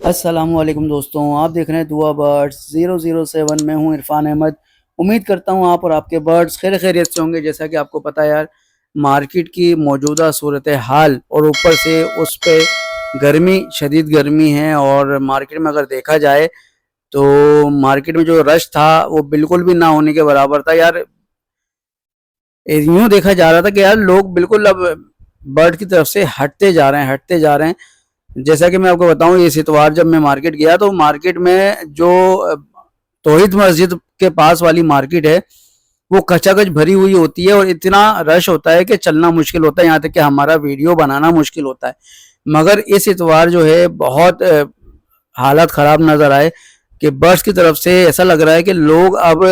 अस्सलामुअलैकुम दोस्तों, आप देख रहे हैं दुआ बर्ड्स 007। मैं हूं इरफान अहमद। उम्मीद करता हूं आप और आपके बर्ड्स खैर खैरियत से होंगे। जैसा कि आपको पता है यार, मार्केट की मौजूदा सूरत हाल और ऊपर से उस पे गर्मी, शदीद गर्मी है। और मार्केट में अगर देखा जाए तो मार्केट में जो रश था वो बिल्कुल भी ना होने के बराबर था यार। यूं देखा जा रहा था कि यार लोग बिल्कुल अब बर्ड की तरफ से हटते जा रहे हैं। जैसा कि मैं आपको बताऊं, इस इतवार जब मैं मार्केट गया तो मार्केट में जो तौहीद मस्जिद के पास वाली मार्केट है वो खचाखच भरी हुई होती है और इतना रश होता है कि चलना मुश्किल होता है, यहाँ तक कि हमारा वीडियो बनाना मुश्किल होता है। मगर इस इतवार जो है बहुत हालात ख़राब नज़र आए कि बर्ड्स की तरफ से ऐसा लग रहा है कि लोग अब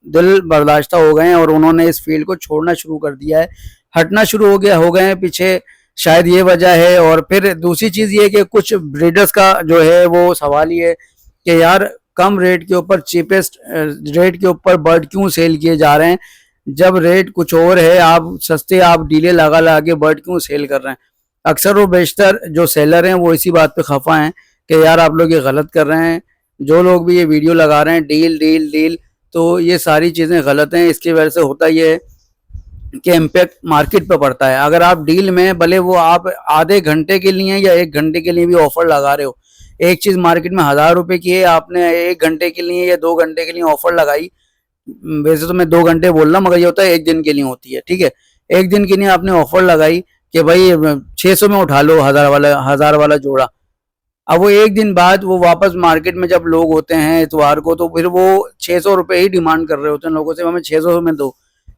दिल बर्दाश्ता हो गए हैं और उन्होंने इस फील्ड को छोड़ना शुरू कर दिया है, हटना शुरू हो गए हैं पीछे। शायद ये वजह है। और फिर दूसरी चीज़ ये कि कुछ ब्रीडर्स का जो है वो सवाल ये है कि यार कम रेट के ऊपर, चीपेस्ट रेट के ऊपर बर्ड क्यों सेल किए जा रहे हैं, जब रेट कुछ और है। आप सस्ते, आप डीले लगा लगा के बर्ड क्यों सेल कर रहे हैं। अक्सर और बेशतर जो सेलर हैं वो इसी बात पे खफा हैं कि यार आप लोग ये गलत कर रहे हैं। जो लोग भी ये वीडियो लगा रहे हैं डील डील डील, तो ये सारी चीज़ें गलत हैं। इसकी वजह से होता ये है कि इम्पैक्ट मार्केट पे पड़ता है। अगर आप डील में भले वो आप आधे घंटे के लिए या एक घंटे के लिए भी ऑफर लगा रहे हो, एक चीज़ मार्केट में 1000 रुपए की है, आपने एक घंटे के लिए या 2 घंटे के लिए ऑफर लगाई। वैसे तो मैं 2 घंटे बोल रहा हूँ मगर ये होता है एक दिन के लिए होती है, ठीक है। एक दिन के लिए आपने ऑफर लगाई कि भाई 600 में उठा लो, 1000 वाला जोड़ा। अब वो एक दिन बाद वो वापस मार्केट में जब लोग होते हैं इतवार को, तो फिर वो 600 रुपये ही डिमांड कर रहे होते हैं लोगों से, हमें 600 में दो,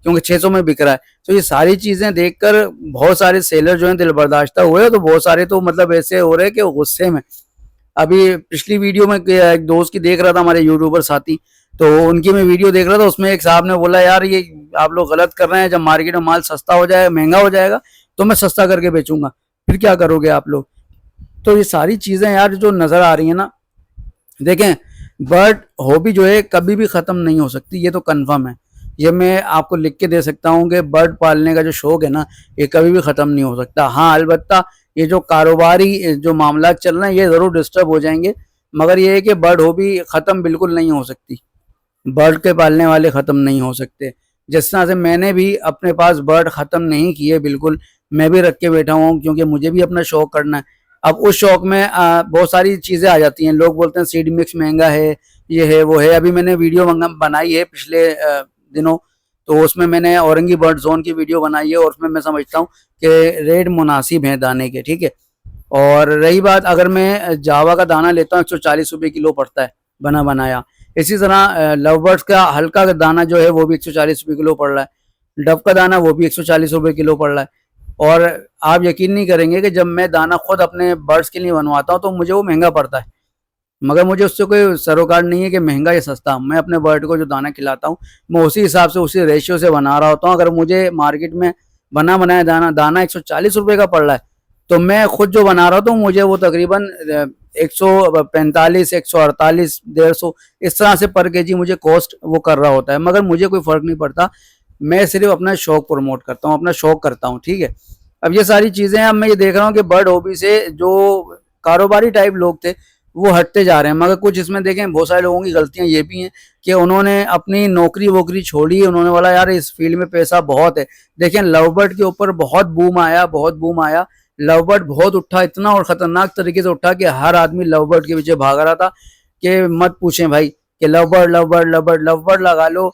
क्योंकि 600 में बिक रहा है। तो ये सारी चीज़ें देखकर बहुत सारे सेलर जो हैं दिल बर्दाश्ता हुए, तो बहुत सारे तो मतलब ऐसे हो रहे हैं कि गुस्से में। अभी पिछली वीडियो में एक दोस्त की देख रहा था, हमारे यूट्यूबर साथी, तो उनकी मैं वीडियो देख रहा था, उसमें एक साहब ने बोला यार ये आप लोग गलत कर रहे हैं, जब मार्केट में माल सस्ता हो जाए, महंगा हो जाएगा तो मैं सस्ता करके बेचूंगा, फिर क्या करोगे आप लोग। तो ये सारी चीज़ें यार जो नज़र आ रही है ना, देखें, बर्ड हॉबी जो है कभी भी ख़त्म नहीं हो सकती, ये तो कन्फर्म है। ये मैं आपको लिख के दे सकता हूँ कि बर्ड पालने का जो शौक़ है ना, ये कभी भी ख़त्म नहीं हो सकता। हाँ, अलबत्ता ये जो कारोबारी जो मामला चल रहे हैं ये ज़रूर डिस्टर्ब हो जाएंगे, मगर ये है कि बर्ड हॉबी ख़त्म बिल्कुल नहीं हो सकती। बर्ड के पालने वाले ख़त्म नहीं हो सकते। जिस तरह से मैंने भी अपने पास बर्ड ख़त्म नहीं किए बिल्कुल, मैं भी रख के बैठा हुआ हूँ क्योंकि मुझे भी अपना शौक़ करना है। अब उस शौक़ में बहुत सारी चीज़ें आ जाती हैं। लोग बोलते हैं सीड मिक्स महंगा है, ये है वो है। अभी मैंने वीडियो बनाई है पिछले दिनों, तो उसमें मैंने औरंगी बर्ड जोन की वीडियो बनाई है और उसमें मैं समझता हूँ कि रेट मुनासिब हैं दाने के, ठीक है। और रही बात, अगर मैं जावा का दाना लेता हूँ 140 रुपये किलो पड़ता है बना बनाया। इसी तरह लव बर्ड्स का हल्का दाना जो है वो भी 140 रुपये किलो पड़ रहा है। डव का दाना वो भी 140 रुपये किलो पड़ रहा है। और आप यकीन नहीं करेंगे कि जब मैं दाना खुद अपने बर्ड्स के लिए बनवाता हूँ तो मुझे वो महंगा पड़ता है, मगर मुझे उससे कोई सरोकार नहीं है कि महंगा या सस्ता। मैं अपने बर्ड को जो दाना खिलाता हूँ मैं उसी हिसाब से, उसी रेशियो से बना रहा होता हूँ। अगर मुझे मार्केट में बना बनाया दाना 140 रुपये का पड़ रहा है, तो मैं खुद जो बना रहा हूँ मुझे वो तकरीबन 145, 148, 150 इस तरह से पर केजी मुझे कॉस्ट वो कर रहा होता है। मगर मुझे कोई फ़र्क नहीं पड़ता, मैं सिर्फ अपना शौक़ प्रमोट करता हूँ, अपना शौक़ करता हूँ, ठीक है। अब ये सारी चीज़ें, अब मैं ये देख रहा हूँ कि बर्ड हॉबी से जो कारोबारी टाइप लोग थे वो हटते जा रहे हैं। मगर कुछ इसमें देखें, बहुत सारे लोगों की गलतियां ये भी हैं कि उन्होंने अपनी नौकरी वोकरी छोड़ी, उन्होंने बोला यार इस फील्ड में पैसा बहुत है। देखें, लव बर्ड के ऊपर बहुत बूम आया, बहुत बूम आया। लव बर्ड बहुत उठा, इतना और ख़तरनाक तरीके से उठा कि हर आदमी लव बर्ड के पीछे भाग रहा था कि मत पूछें भाई, कि love bird love bird love bird love bird लगा लो।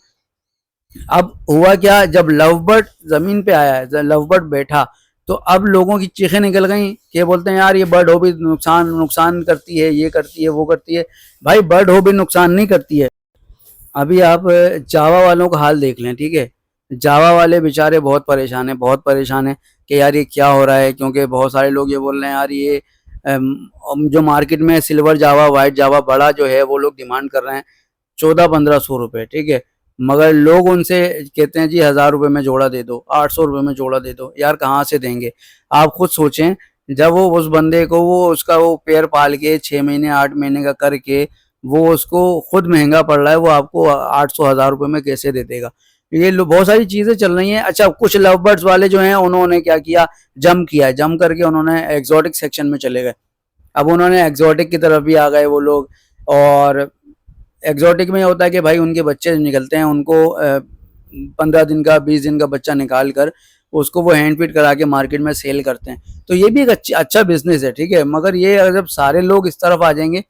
अब हुआ क्या, जब लव बर्ड ज़मीन पे आया है, लव बर्ड बैठा, तो अब लोगों की चीखें निकल गई कि बोलते हैं यार ये बर्ड हॉबी नुकसान नुकसान करती है, ये करती है, वो करती है। भाई बर्ड हॉबी नुकसान नहीं करती है। अभी आप जावा वालों का हाल देख लें, ठीक है। जावा वाले बेचारे बहुत परेशान हैं, बहुत परेशान हैं कि यार ये क्या हो रहा है। क्योंकि बहुत सारे लोग ये बोल रहे हैं यार ये जो मार्केट में सिल्वर जावा, वाइट जावा बड़ा जो है वो लोग डिमांड कर रहे हैं 1400-1500 रुपये, ठीक है। मगर लोग उनसे कहते हैं जी 1000 रुपये में जोड़ा दे दो, 800 रुपये में जोड़ा दे दो। यार कहाँ से देंगे। आप खुद सोचें, जब वो उस बंदे को वो उसका वो पेयर पाल के 6 महीने 8 महीने का करके वो उसको खुद महंगा पड़ रहा है, वो आपको 800-1000 रुपये में कैसे दे देगा। ये बहुत सारी चीज़ें चल रही हैं। अच्छा, कुछ लव बर्ड्स वाले जो हैं उन्होंने क्या किया, जम किया, जम करके उन्होंने एग्जॉटिक सेक्शन में चले गए। अब उन्होंने एग्जॉटिक की तरफ भी आ गए वो लोग। और एग्जॉटिक में ये होता है कि भाई उनके बच्चे निकलते हैं, उनको 15 दिन का 20 दिन का बच्चा निकाल कर उसको वो हैंड फीड करा के मार्केट में सेल करते हैं। तो ये भी एक अच्छा बिजनेस है, ठीक है। मगर ये अगर जब सारे लोग इस तरफ आ जाएंगे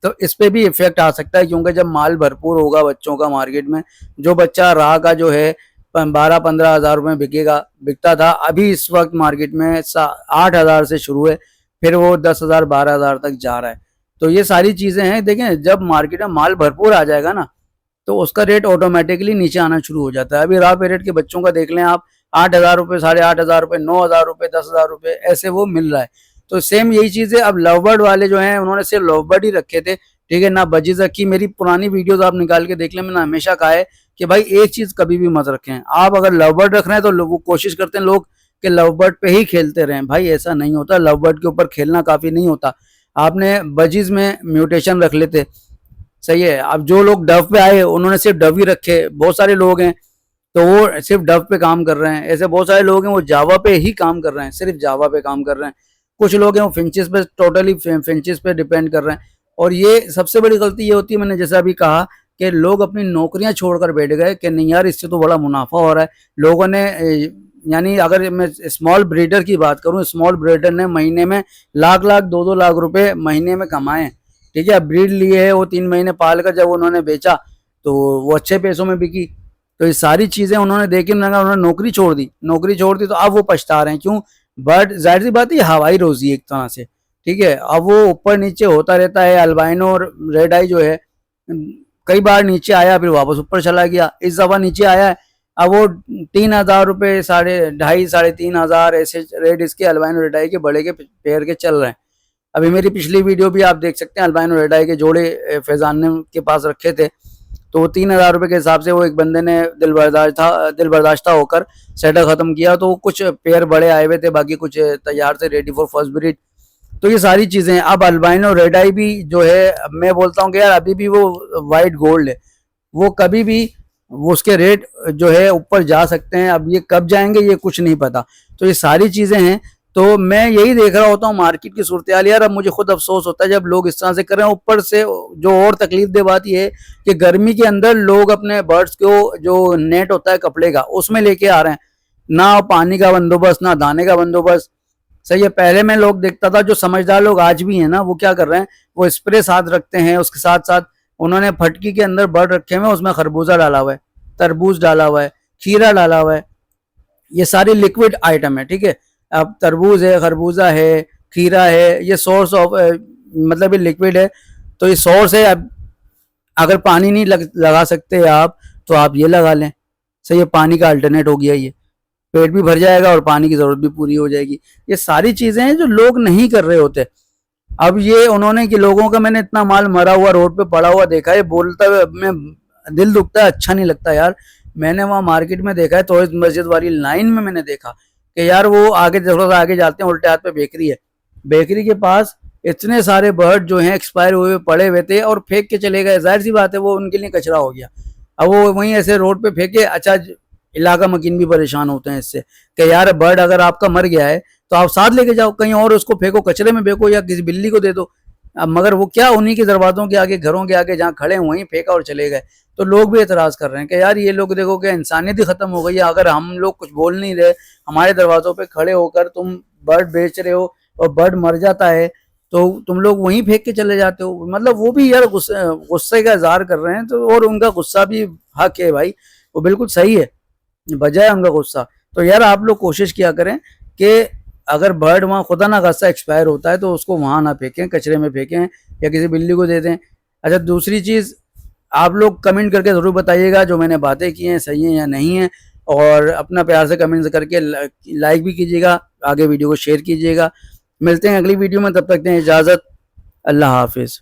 तो इस पे भी इफेक्ट आ सकता है, क्योंकि जब माल भरपूर होगा बच्चों का मार्केट में, जो बच्चा राह का जो है 12-15 हज़ार रुपये बिकता था, अभी इस वक्त मार्केट में 8 हज़ार से शुरू है, फिर वो 10 हज़ार 12 हज़ार तक जा रहा है। तो ये सारी चीजें हैं। देखें, जब मार्केट में माल भरपूर आ जाएगा ना तो उसका रेट ऑटोमेटिकली नीचे आना शुरू हो जाता है। अभी रॉ पेरेट के बच्चों का देख लें आप, 8 हज़ार रुपये, 8,500 रुपये, 9 हज़ार रुपये, 10 हज़ार रुपये, ऐसे वो मिल रहा है। तो सेम यही चीज है। अब लव बर्ड वाले जो हैं उन्होंने सिर्फ लव बर्ड ही रखे थे, ठीक है ना, बजीज रखी। मेरी पुरानी वीडियोस आप निकाल के देख लें, मैंने हमेशा कहा है कि भाई एक चीज कभी भी मत रखें। आप अगर लव बर्ड रख रहे हैं तो वो कोशिश करते हैं लोग कि लव बर्ड पे ही खेलते रहें। भाई ऐसा नहीं होता, लव बर्ड के ऊपर खेलना काफी नहीं होता। आपने बजीज में म्यूटेशन रख लेते, सही है। अब जो लोग डव पे आए उन्होंने सिर्फ डव ही रखे। बहुत सारे लोग हैं तो वो सिर्फ डव पे काम कर रहे हैं। ऐसे बहुत सारे लोग हैं वो जावा पे ही काम कर रहे हैं, सिर्फ जावा पे काम कर रहे हैं। कुछ लोग हैं वो फिंचेस पे, टोटली फिंचेस पे डिपेंड कर रहे हैं। और ये सबसे बड़ी गलती ये होती है, मैंने जैसा अभी कहा कि लोग अपनी नौकरियां छोड़कर बैठ गए कि नहीं यार इससे तो बड़ा मुनाफा हो रहा है। लोगों ने यानी अगर मैं स्मॉल ब्रीडर की बात करूं, स्मॉल ब्रीडर ने महीने में लाख लाख 2-2 लाख रुपए महीने में कमाए, ठीक है। ब्रीड लिए है वो 3 महीने पाल कर, जब उन्होंने बेचा तो वो अच्छे पैसों में बिकी। तो ये सारी चीजें उन्होंने देखी, उन्होंने नौकरी छोड़ दी, तो अब वो पछता रहे हैं। क्यों? बट जाहिर सी बात है, हवाई रोजी एक तरह से, ठीक है। अब वो ऊपर नीचे होता रहता है। अल्बाइनो और रेड आई जो है कई बार नीचे आया फिर वापस ऊपर चला गया, इस दफा नीचे आया है। अब वो 3,000 रुपये, 2,500, 3,500 ऐसे रेट इसके अल्बाइनो रेड आई के बड़े के पैर के चल रहे हैं। अभी मेरी पिछली वीडियो भी आप देख सकते हैं, अल्बाइनो रेड आई के जोड़े फैजान ने के पास रखे थे, तो वो 3,000 रुपये के हिसाब से वो एक बंदे ने दिल बर्दाश्ता होकर सेटल खत्म किया। तो कुछ पेयर बड़े आए हुए थे, बाकी कुछ तैयार थे रेडी फॉर फर्स्ट ब्रीड। तो ये सारी चीजें। अब अल्बाइनो रेड आई भी जो है, मैं बोलता हूँ कि यार अभी भी वो वाइट गोल्ड है, वो कभी भी वो उसके रेट जो है ऊपर जा सकते हैं। अब ये कब जाएंगे ये कुछ नहीं पता। तो ये सारी चीजें हैं। तो मैं यही देख रहा होता हूँ मार्केट की सूरत हाल यार। अब मुझे खुद अफसोस होता है जब लोग इस तरह से कर रहे हैं। ऊपर से जो और तकलीफ दे बात ये है कि गर्मी के अंदर लोग अपने बर्ड्स को जो नेट होता है कपड़े का उसमें लेके आ रहे हैं, ना पानी का बंदोबस्त ना दाने का बंदोबस्त, सही है। पहले में लोग देखता था, जो समझदार लोग आज भी हैं ना, वो क्या कर रहे हैं, वो स्प्रे साथ रखते हैं, उसके साथ साथ उन्होंने फटकी के अंदर बर्ड रखे हुए, उसमें खरबूजा डाला हुआ है, तरबूज डाला हुआ है, खीरा डाला हुआ है। ये सारी लिक्विड आइटम है, ठीक है। अब तरबूज है, खरबूजा है, खीरा है, ये सोर्स ऑफ मतलब ये लिक्विड है। तो ये सोर्स है। अब अगर पानी नहीं लगा सकते आप तो आप ये लगा लें, सही है। पानी का अल्टरनेट हो गया ये, पेट भी भर जाएगा और पानी की जरूरत भी पूरी हो जाएगी। ये सारी चीजें हैं जो लोग नहीं कर रहे होते। अब ये उन्होंने कि लोगों का, मैंने इतना माल मरा हुआ रोड पे पड़ा हुआ देखा है, बोलता हुए मैं दिल दुखता है, अच्छा नहीं लगता यार। मैंने वहाँ मार्केट में देखा है, तौहीद मस्जिद वाली लाइन में मैंने देखा कि यार वो आगे थोड़ा सा आगे जाते हैं, उल्टे हाथ पे बेकरी है, बेकरी के पास इतने सारे बर्ड जो हैं एक्सपायर हुए पड़े हुए थे और फेंक के चले गए। जाहिर सी बात है वो उनके लिए कचरा हो गया। अब वो वहीं ऐसे रोड पे फेंके। अच्छा, इलाका मकीन भी परेशान होते हैं इससे कि यार बर्ड अगर आपका मर गया है तो आप साथ लेके जाओ कहीं और, उसको फेंको, कचरे में फेंको या किसी बिल्ली को दे दो। अब मगर वो क्या, उन्हीं के दरवाजों के आगे, घरों के आगे जहाँ खड़े वहीं फेंका और चले गए। तो लोग भी एतराज कर रहे हैं कि यार ये लोग देखो कि इंसानियत ही खत्म हो गई है। अगर हम लोग कुछ बोल नहीं रहे, हमारे दरवाजों पे खड़े होकर तुम बर्ड बेच रहे हो और बर्ड मर जाता है तो तुम लोग वहीं फेंक के चले जाते हो। मतलब वो भी यार गुस्से का इजहार कर रहे हैं। तो और उनका गुस्सा भी हक है भाई, वो बिल्कुल सही है, बजाय उनका गुस्सा। तो यार आप लोग कोशिश किया करें कि अगर बर्ड वहाँ खुदा ना खास्ता एक्सपायर होता है तो उसको वहाँ ना फेंकें, कचरे में फेंकें या किसी बिल्ली को दे दें। अच्छा, दूसरी चीज़, आप लोग कमेंट करके ज़रूर बताइएगा जो मैंने बातें की हैं सही हैं या नहीं हैं, और अपना प्यार से कमेंट करके लाइक भी कीजिएगा, आगे वीडियो को शेयर कीजिएगा। मिलते हैं अगली वीडियो में, तब तक दें इजाज़त। अल्लाह हाफिज़।